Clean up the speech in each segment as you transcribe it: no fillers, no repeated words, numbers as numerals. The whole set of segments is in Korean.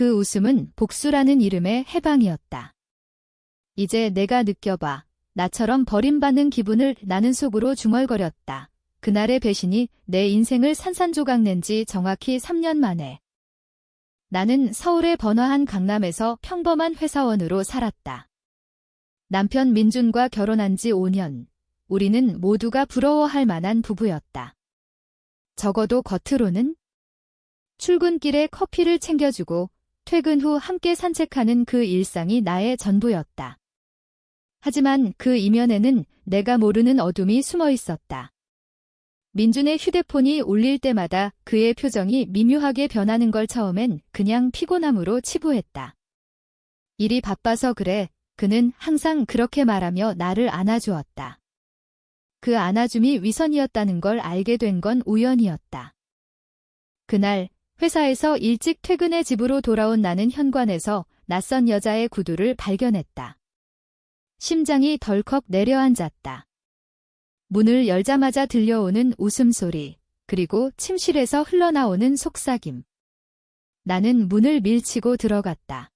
그 웃음은 복수라는 이름의 해방이었다. 이제 내가 느껴봐. 나처럼 버림받는 기분을 나는 속으로 중얼거렸다. 그날의 배신이 내 인생을 산산조각 낸 지 정확히 3년 만에. 나는 서울의 번화한 강남에서 평범한 회사원으로 살았다. 남편 민준과 결혼한 지 5년. 우리는 모두가 부러워할 만한 부부였다. 적어도 겉으로는. 출근길에 커피를 챙겨주고 퇴근 후 함께 산책하는 그 일상이 나의 전부였다. 하지만 그 이면에는 내가 모르는 어둠이 숨어 있었다. 민준의 휴대폰이 울릴 때마다 그의 표정이 미묘하게 변하는 걸 처음엔 그냥 피곤함으로 치부했다. 일이 바빠서 그래. 그는 항상 그렇게 말하며 나를 안아주었다. 그 안아줌이 위선이었다는 걸 알게 된 건 우연이었다. 그날 회사에서 일찍 퇴근해 집으로 돌아온 나는 현관에서 낯선 여자의 구두를 발견했다. 심장이 덜컥 내려앉았다. 문을 열자마자 들려오는 웃음소리, 그리고 침실에서 흘러나오는 속삭임. 나는 문을 밀치고 들어갔다.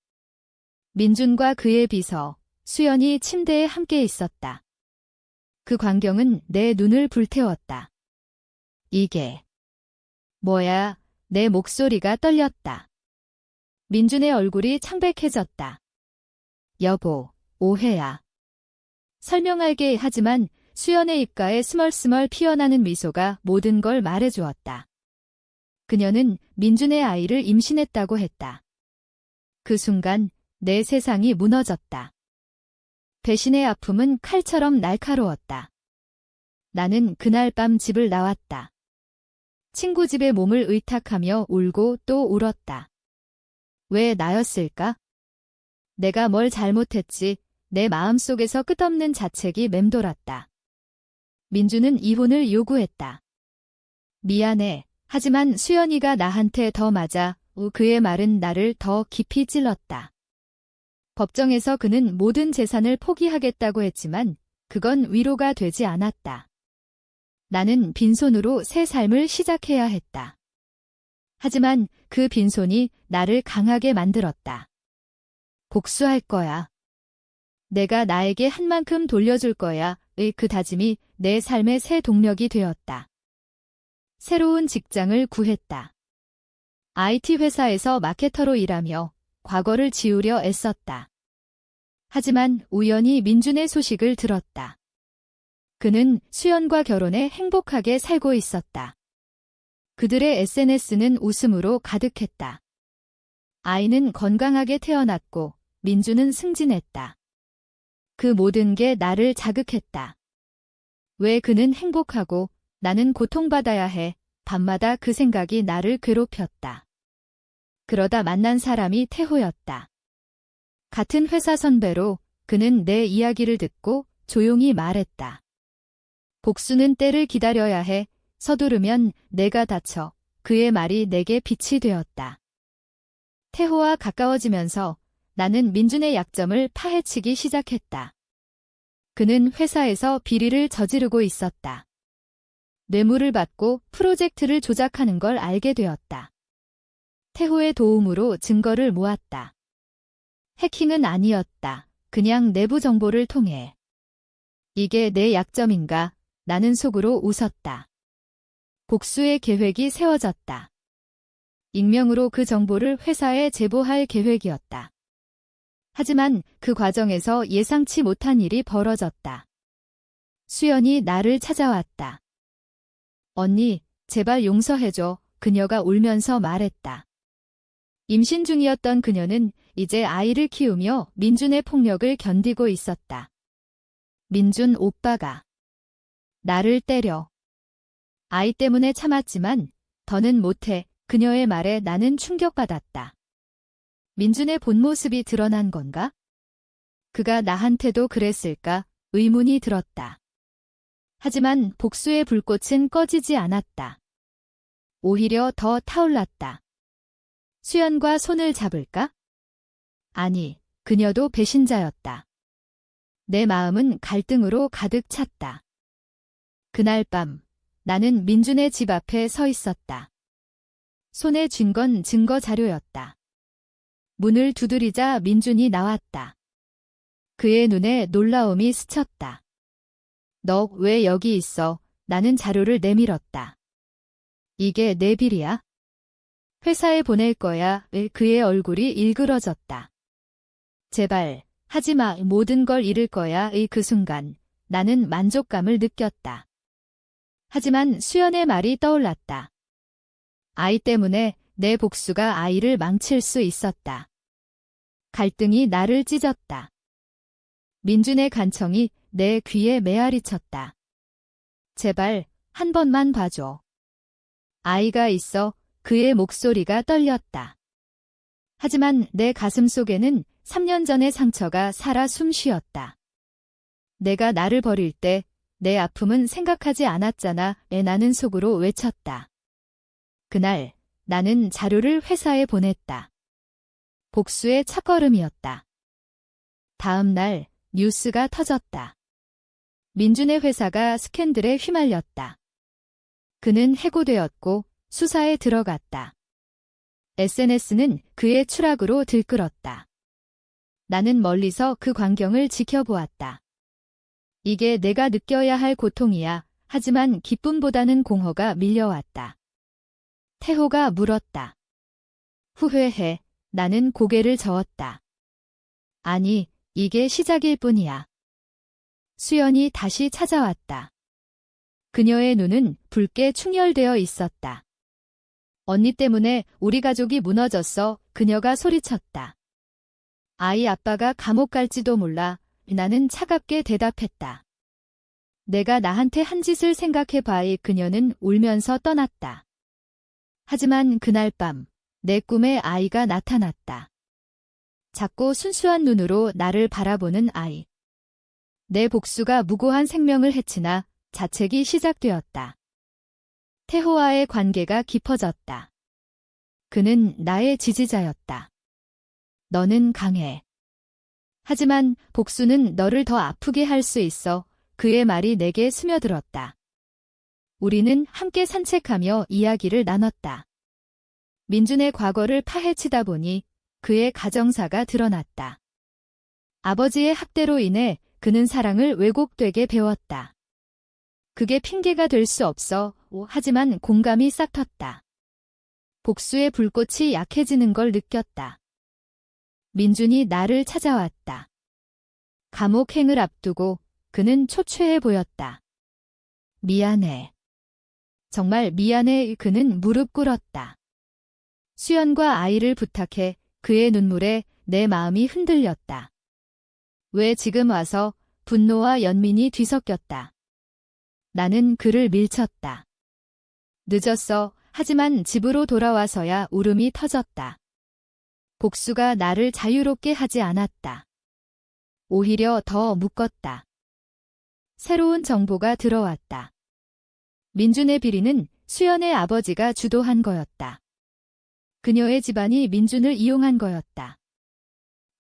민준과 그의 비서, 수연이 침대에 함께 있었다. 그 광경은 내 눈을 불태웠다. 이게 뭐야? 내 목소리가 떨렸다. 민준의 얼굴이 창백해졌다. 여보, 오해야. 설명할게 하지만 수연의 입가에 스멀스멀 피어나는 미소가 모든 걸 말해주었다. 그녀는 민준의 아이를 임신했다고 했다. 그 순간 내 세상이 무너졌다. 배신의 아픔은 칼처럼 날카로웠다. 나는 그날 밤 집을 나왔다. 친구 집에 몸을 의탁하며 울고 또 울었다. 왜 나였을까? 내가 뭘 잘못했지? 내 마음속에서 끝없는 자책이 맴돌았다. 민준은 이혼을 요구했다. 미안해. 하지만 수연이가 나한테 더 맞아. 그의 말은 나를 더 깊이 찔렀다. 법정에서 그는 모든 재산을 포기하겠다고 했지만 그건 위로가 되지 않았다. 나는 빈손으로 새 삶을 시작해야 했다. 하지만 그 빈손이 나를 강하게 만들었다. 복수할 거야. 내가 나에게 한 만큼 돌려줄 거야의 그 다짐이 내 삶의 새 동력이 되었다. 새로운 직장을 구했다. IT 회사에서 마케터로 일하며 과거를 지우려 애썼다. 하지만 우연히 민준의 소식을 들었다. 그는 수연과 결혼해 행복하게 살고 있었다. 그들의 SNS는 웃음으로 가득했다. 아이는 건강하게 태어났고 민준은 승진했다. 그 모든 게 나를 자극했다. 왜 그는 행복하고 나는 고통받아야 해? 밤마다 그 생각이 나를 괴롭혔다. 그러다 만난 사람이 태호였다. 같은 회사 선배로 그는 내 이야기를 듣고 조용히 말했다. 복수는 때를 기다려야 해. 서두르면 내가 다쳐. 그의 말이 내게 빛이 되었다. 태호와 가까워지면서 나는 민준의 약점을 파헤치기 시작했다. 그는 회사에서 비리를 저지르고 있었다. 뇌물을 받고 프로젝트를 조작하는 걸 알게 되었다. 태호의 도움으로 증거를 모았다. 해킹은 아니었다. 그냥 내부 정보를 통해. 이게 내 약점인가? 나는 속으로 웃었다. 복수의 계획이 세워졌다. 익명으로 그 정보를 회사에 제보할 계획이었다. 하지만 그 과정에서 예상치 못한 일이 벌어졌다. 수연이 나를 찾아왔다. 언니, 제발 용서해줘. 그녀가 울면서 말했다. 임신 중이었던 그녀는 이제 아이를 키우며 민준의 폭력을 견디고 있었다. 민준 오빠가 나를 때려. 아이 때문에 참았지만 더는 못해. 그녀의 말에 나는 충격받았다. 민준의 본 모습이 드러난 건가? 그가 나한테도 그랬을까? 의문이 들었다. 하지만 복수의 불꽃은 꺼지지 않았다. 오히려 더 타올랐다. 수연과 손을 잡을까? 아니, 그녀도 배신자였다. 내 마음은 갈등으로 가득 찼다. 그날 밤, 나는 민준의 집 앞에 서 있었다. 손에 쥔 건 증거 자료였다. 문을 두드리자 민준이 나왔다. 그의 눈에 놀라움이 스쳤다. 너 왜 여기 있어? 나는 자료를 내밀었다. 이게 내 비리야? 회사에 보낼 거야. 그의 얼굴이 일그러졌다. 제발, 하지마. 모든 걸 잃을 거야. 그 순간, 나는 만족감을 느꼈다. 하지만 수연의 말이 떠올랐다. 아이 때문에 내 복수가 아이를 망칠 수 있었다. 갈등이 나를 찢었다. 민준의 간청이 내 귀에 메아리 쳤다. 제발, 한 번만 봐줘. 아이가 있어. 그의 목소리가 떨렸다. 하지만 내 가슴 속에는 3년 전의 상처가 살아 숨쉬었다. 내가 나를 버릴 때 내 아픔은 생각하지 않았잖아. 나는 속으로 외쳤다. 그날 나는 자료를 회사에 보냈다. 복수의 첫걸음이었다. 다음 날 뉴스가 터졌다. 민준의 회사가 스캔들에 휘말렸다. 그는 해고되었고 수사에 들어갔다. SNS는 그의 추락으로 들끓었다. 나는 멀리서 그 광경을 지켜보았다. 이게 내가 느껴야 할 고통이야. 하지만 기쁨보다는 공허가 밀려왔다. 태호가 물었다. 후회해. 나는 고개를 저었다. 아니, 이게 시작일 뿐이야. 수연이 다시 찾아왔다. 그녀의 눈은 붉게 충혈되어 있었다. 언니 때문에 우리 가족이 무너졌어. 그녀가 소리쳤다. 아이 아빠가 감옥 갈지도 몰라. 나는 차갑게 대답했다. 내가 나한테 한 짓을 생각해봐. 그녀는 울면서 떠났다. 하지만 그날 밤, 내 꿈에 아이가 나타났다. 작고 순수한 눈으로 나를 바라보는 아이. 내 복수가 무고한 생명을 해치나 자책이 시작되었다. 태호와의 관계가 깊어졌다. 그는 나의 지지자였다. 너는 강해. 하지만 복수는 너를 더 아프게 할 수 있어. 그의 말이 내게 스며들었다. 우리는 함께 산책하며 이야기를 나눴다. 민준의 과거를 파헤치다 보니 그의 가정사가 드러났다. 아버지의 학대로 인해 그는 사랑을 왜곡되게 배웠다. 그게 핑계가 될 수 없어. 하지만 공감이 싹 텄다. 복수의 불꽃이 약해지는 걸 느꼈다. 민준이 나를 찾아왔다. 감옥행을 앞두고 그는 초췌해 보였다. 미안해. 정말 미안해. 그는 무릎 꿇었다. 수연과 아이를 부탁해. 그의 눈물에 내 마음이 흔들렸다. 왜 지금 와서? 분노와 연민이 뒤섞였다. 나는 그를 밀쳤다. 늦었어. 하지만 집으로 돌아와서야 울음이 터졌다. 복수가 나를 자유롭게 하지 않았다. 오히려 더 묶었다. 새로운 정보가 들어왔다. 민준의 비리는 수연의 아버지가 주도한 거였다. 그녀의 집안이 민준을 이용한 거였다.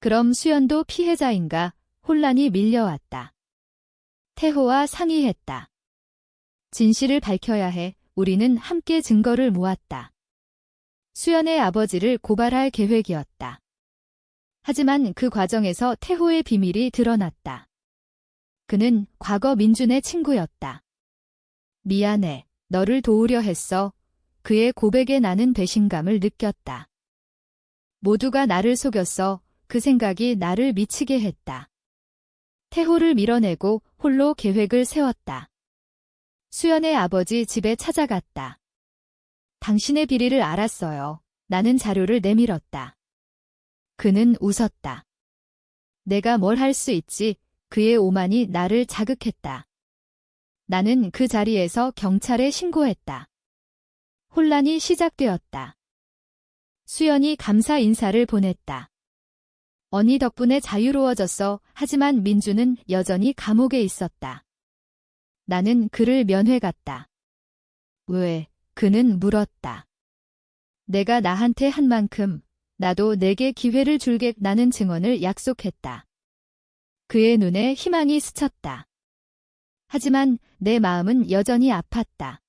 그럼 수연도 피해자인가? 혼란이 밀려왔다. 태호와 상의했다. 진실을 밝혀야 해. 우리는 함께 증거를 모았다. 수연의 아버지를 고발할 계획이었다. 하지만 그 과정에서 태호의 비밀이 드러났다. 그는 과거 민준의 친구였다. 미안해. 너를 도우려 했어. 그의 고백에 나는 배신감을 느꼈다. 모두가 나를 속였어. 그 생각이 나를 미치게 했다. 태호를 밀어내고 홀로 계획을 세웠다. 수연의 아버지 집에 찾아갔다. 당신의 비리를 알았어요. 나는 자료를 내밀었다. 그는 웃었다. 내가 뭘 할 수 있지? 그의 오만이 나를 자극했다. 나는 그 자리에서 경찰에 신고했다. 혼란이 시작되었다. 수연이 감사 인사를 보냈다. 언니 덕분에 자유로워졌어. 하지만 민준은 여전히 감옥에 있었다. 나는 그를 면회갔다. 왜? 그는 물었다. 내가 나한테 한 만큼 나도 내게 기회를 줄게. 나는 증언을 약속했다. 그의 눈에 희망이 스쳤다. 하지만 내 마음은 여전히 아팠다.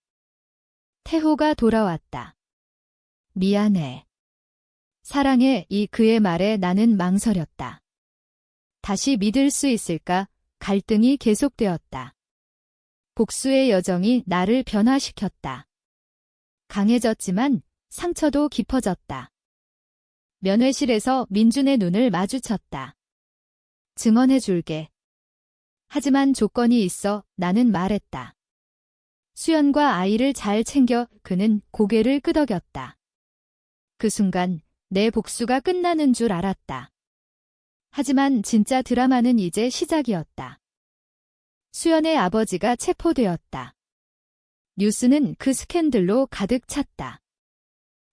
태호가 돌아왔다. 미안해. 사랑해 이 그의 말에 나는 망설였다. 다시 믿을 수 있을까? 갈등이 계속되었다. 복수의 여정이 나를 변화시켰다. 강해졌지만 상처도 깊어졌다. 면회실에서 민준의 눈을 마주쳤다. 증언해줄게. 하지만 조건이 있어. 나는 말했다. 수연과 아이를 잘 챙겨. 그는 고개를 끄덕였다. 그 순간 내 복수가 끝나는 줄 알았다. 하지만 진짜 드라마는 이제 시작이었다. 수연의 아버지가 체포되었다. 뉴스는 그 스캔들로 가득 찼다.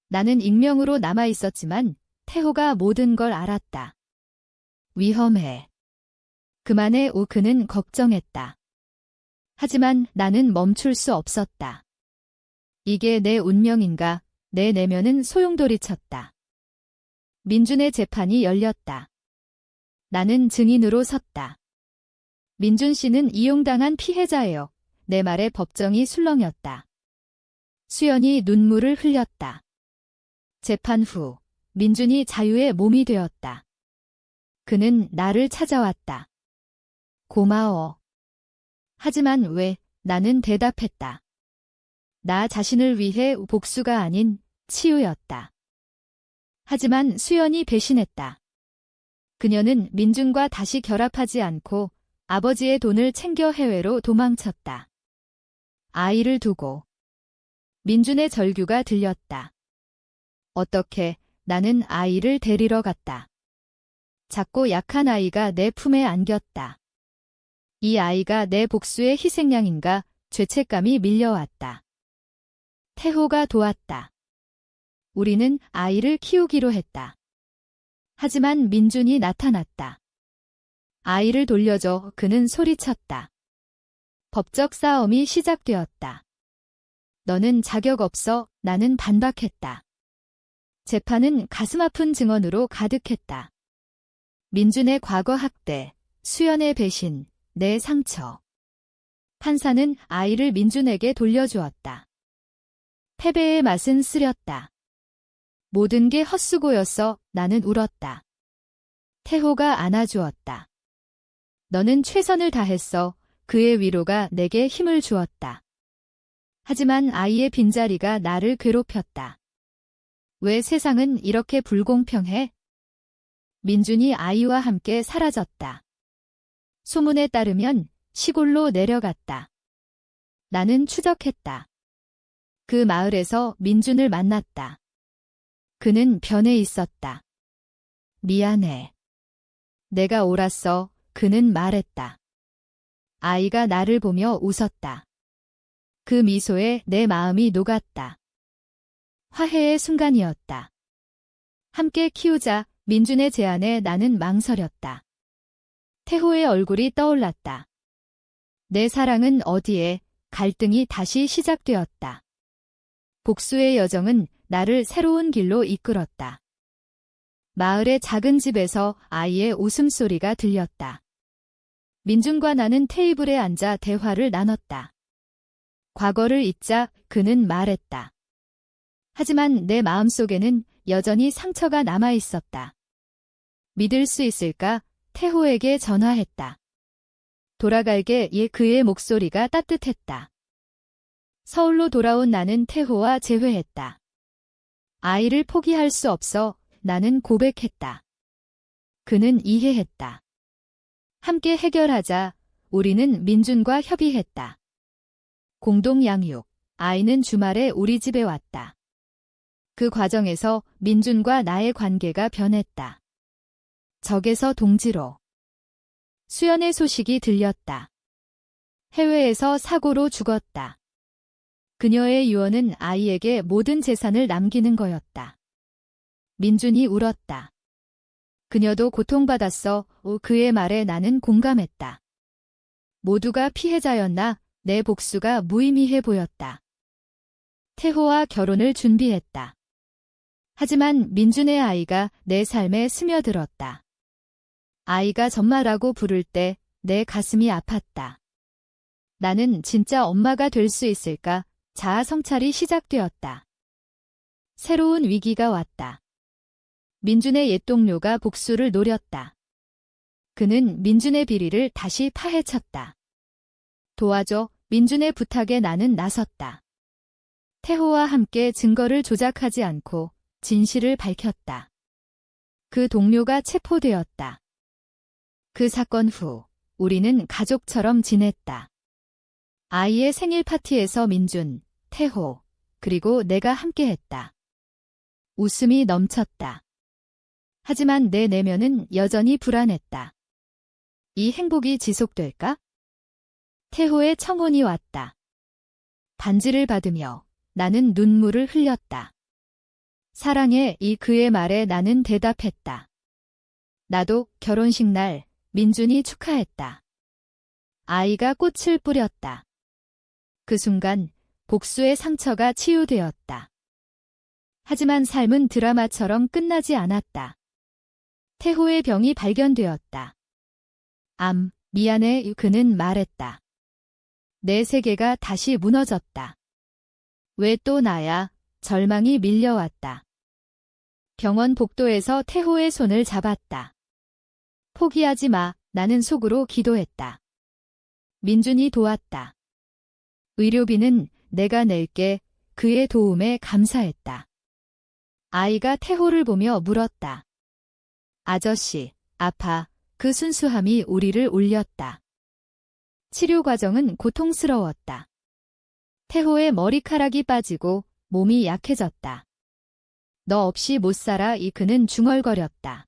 나는 익명으로 남아 있었지만 태호가 모든 걸 알았다. 위험해. 그만해. 그는 걱정했다. 하지만 나는 멈출 수 없었다. 이게 내 운명인가? 내 내면은 소용돌이쳤다. 민준의 재판이 열렸다. 나는 증인으로 섰다. 민준 씨는 이용당한 피해자예요. 내 말에 법정이 술렁였다. 수연이 눈물을 흘렸다. 재판 후 민준이 자유의 몸이 되었다. 그는 나를 찾아왔다. 고마워. 하지만 왜? 나는 대답했다. 나 자신을 위해 복수가 아닌 치유였다. 하지만 수연이 배신했다. 그녀는 민준과 다시 결합하지 않고 아버지의 돈을 챙겨 해외로 도망쳤다. 아이를 두고. 민준의 절규가 들렸다. 어떻게? 나는 아이를 데리러 갔다. 작고 약한 아이가 내 품에 안겼다. 이 아이가 내 복수의 희생양인가? 죄책감이 밀려왔다. 태호가 도왔다. 우리는 아이를 키우기로 했다. 하지만 민준이 나타났다. 아이를 돌려줘. 그는 소리쳤다. 법적 싸움이 시작되었다. 너는 자격 없어. 나는 반박했다. 재판은 가슴 아픈 증언으로 가득했다. 민준의 과거 학대, 수연의 배신, 내 상처. 판사는 아이를 민준에게 돌려주었다. 패배의 맛은 쓰렸다. 모든 게 헛수고였어. 나는 울었다. 태호가 안아주었다. 너는 최선을 다했어. 그의 위로가 내게 힘을 주었다. 하지만 아이의 빈자리가 나를 괴롭혔다. 왜 세상은 이렇게 불공평해? 민준이 아이와 함께 사라졌다. 소문에 따르면 시골로 내려갔다. 나는 추적했다. 그 마을에서 민준을 만났다. 그는 변해 있었다. 미안해. 내가 옳았어. 그는 말했다. 아이가 나를 보며 웃었다. 그 미소에 내 마음이 녹았다. 화해의 순간이었다. 함께 키우자. 민준의 제안에 나는 망설였다. 태호의 얼굴이 떠올랐다. 내 사랑은 어디에? 갈등이 다시 시작되었다. 복수의 여정은 나를 새로운 길로 이끌었다. 마을의 작은 집에서 아이의 웃음소리가 들렸다. 민준과 나는 테이블에 앉아 대화를 나눴다. 과거를 잊자. 그는 말했다. 하지만 내 마음속에는 여전히 상처가 남아 있었다. 믿을 수 있을까? 태호에게 전화했다. 돌아갈게. 그의 목소리가 따뜻했다. 서울로 돌아온 나는 태호와 재회했다. 아이를 포기할 수 없어. 나는 고백했다. 그는 이해했다. 함께 해결하자. 우리는 민준과 협의했다. 공동 양육. 아이는 주말에 우리 집에 왔다. 그 과정에서 민준과 나의 관계가 변했다. 적에서 동지로. 수연의 소식이 들렸다. 해외에서 사고로 죽었다. 그녀의 유언은 아이에게 모든 재산을 남기는 거였다. 민준이 울었다. 그녀도 고통받았어. 그의 말에 나는 공감했다. 모두가 피해자였나? 내 복수가 무의미해 보였다. 태호와 결혼을 준비했다. 하지만 민준의 아이가 내 삶에 스며들었다. 아이가 전마라고 부를 때 내 가슴이 아팠다. 나는 진짜 엄마가 될 수 있을까? 자아 성찰이 시작되었다. 새로운 위기가 왔다. 민준의 옛 동료가 복수를 노렸다. 그는 민준의 비리를 다시 파헤쳤다. 도와줘. 민준의 부탁에 나는 나섰다. 태호와 함께 증거를 조작하지 않고 진실을 밝혔다. 그 동료가 체포되었다. 그 사건 후 우리는 가족처럼 지냈다. 아이의 생일 파티에서 민준, 태호, 그리고 내가 함께했다. 웃음이 넘쳤다. 하지만 내 내면은 여전히 불안했다. 이 행복이 지속될까? 태호의 청혼이 왔다. 반지를 받으며 나는 눈물을 흘렸다. 사랑해. 이 그의 말에 나는 대답했다. 나도 결혼식 날 민준이 축하했다. 아이가 꽃을 뿌렸다. 그 순간 복수의 상처가 치유되었다. 하지만 삶은 드라마처럼 끝나지 않았다. 태호의 병이 발견되었다. 미안해. 그는 말했다. 내 세계가 다시 무너졌다. 왜 또 나야? 절망이 밀려왔다. 병원 복도에서 태호의 손을 잡았다. 포기하지 마. 나는 속으로 기도했다. 민준이 도왔다. 의료비는 내가 낼게. 그의 도움에 감사했다. 아이가 태호를 보며 물었다. 아저씨, 아파. 그 순수함이 우리를 울렸다. 치료 과정은 고통스러웠다. 태호의 머리카락이 빠지고 몸이 약해졌다. 너 없이 못 살아. 그는 중얼거렸다.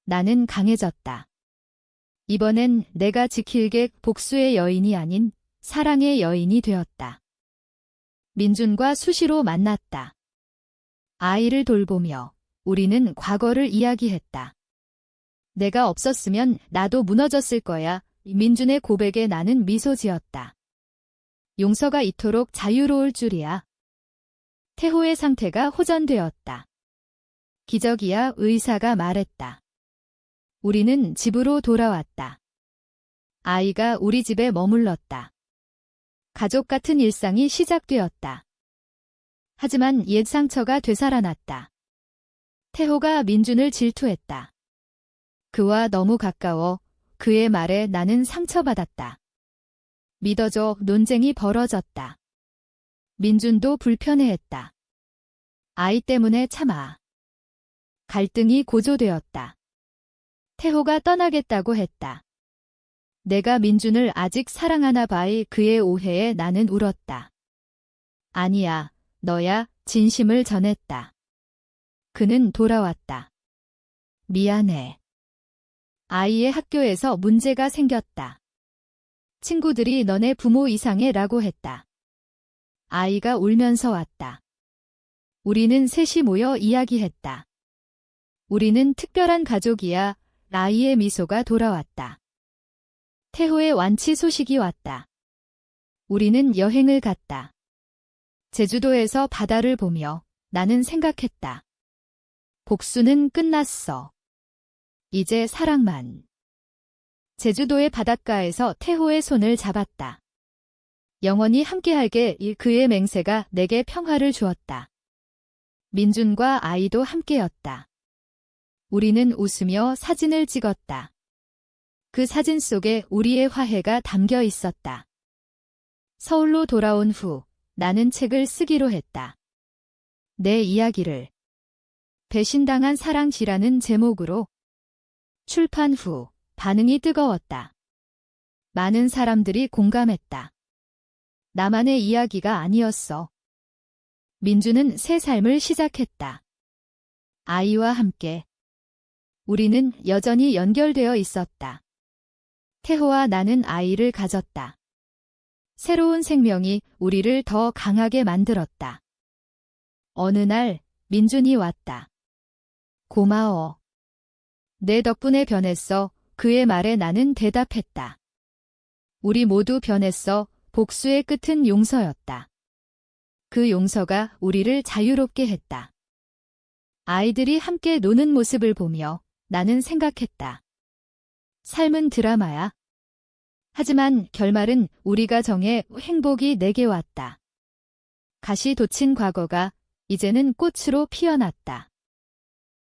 나는 강해졌다. 이번엔 내가 지킬게. 복수의 여인이 아닌 사랑의 여인이 되었다. 민준과 수시로 만났다. 아이를 돌보며 우리는 과거를 이야기했다. 내가 없었으면 나도 무너졌을 거야. 민준의 고백에 나는 미소 지었다. 용서가 이토록 자유로울 줄이야. 태호의 상태가 호전되었다. 기적이야. 의사가 말했다. 우리는 집으로 돌아왔다. 아이가 우리 집에 머물렀다. 가족 같은 일상이 시작되었다. 하지만 옛 상처가 되살아났다. 태호가 민준을 질투했다. 그와 너무 가까워. 그의 말에 나는 상처받았다. 믿어줘. 논쟁이 벌어졌다. 민준도 불편해했다. 아이 때문에 참아. 갈등이 고조되었다. 태호가 떠나겠다고 했다. 내가 민준을 아직 사랑하나 봐. 그의 오해에 나는 울었다. 아니야. 너야. 진심을 전했다. 그는 돌아왔다. 미안해. 아이의 학교에서 문제가 생겼다. 친구들이 너네 부모 이상해 라고 했다. 아이가 울면서 왔다. 우리는 셋이 모여 이야기했다. 우리는 특별한 가족이야. 아이의 미소가 돌아왔다. 태호의 완치 소식이 왔다. 우리는 여행을 갔다. 제주도에서 바다를 보며 나는 생각했다. 복수는 끝났어. 이제 사랑만. 제주도의 바닷가에서 태호의 손을 잡았다. 영원히 함께할게. 그의 맹세가 내게 평화를 주었다. 민준과 아이도 함께였다. 우리는 웃으며 사진을 찍었다. 그 사진 속에 우리의 화해가 담겨 있었다. 서울로 돌아온 후 나는 책을 쓰기로 했다. 내 이야기를. 배신당한 사랑지라는 제목으로. 출판 후 반응이 뜨거웠다. 많은 사람들이 공감했다. 나만의 이야기가 아니었어. 민준은 새 삶을 시작했다. 아이와 함께. 우리는 여전히 연결되어 있었다. 태호와 나는 아이를 가졌다. 새로운 생명이 우리를 더 강하게 만들었다. 어느 날 민준이 왔다. 고마워. 내 덕분에 변했어. 그의 말에 나는 대답했다. 우리 모두 변했어. 복수의 끝은 용서였다. 그 용서가 우리를 자유롭게 했다. 아이들이 함께 노는 모습을 보며 나는 생각했다. 삶은 드라마야. 하지만 결말은 우리가 정해 행복이 내게 왔다. 가시 돋친 과거가 이제는 꽃으로 피어났다.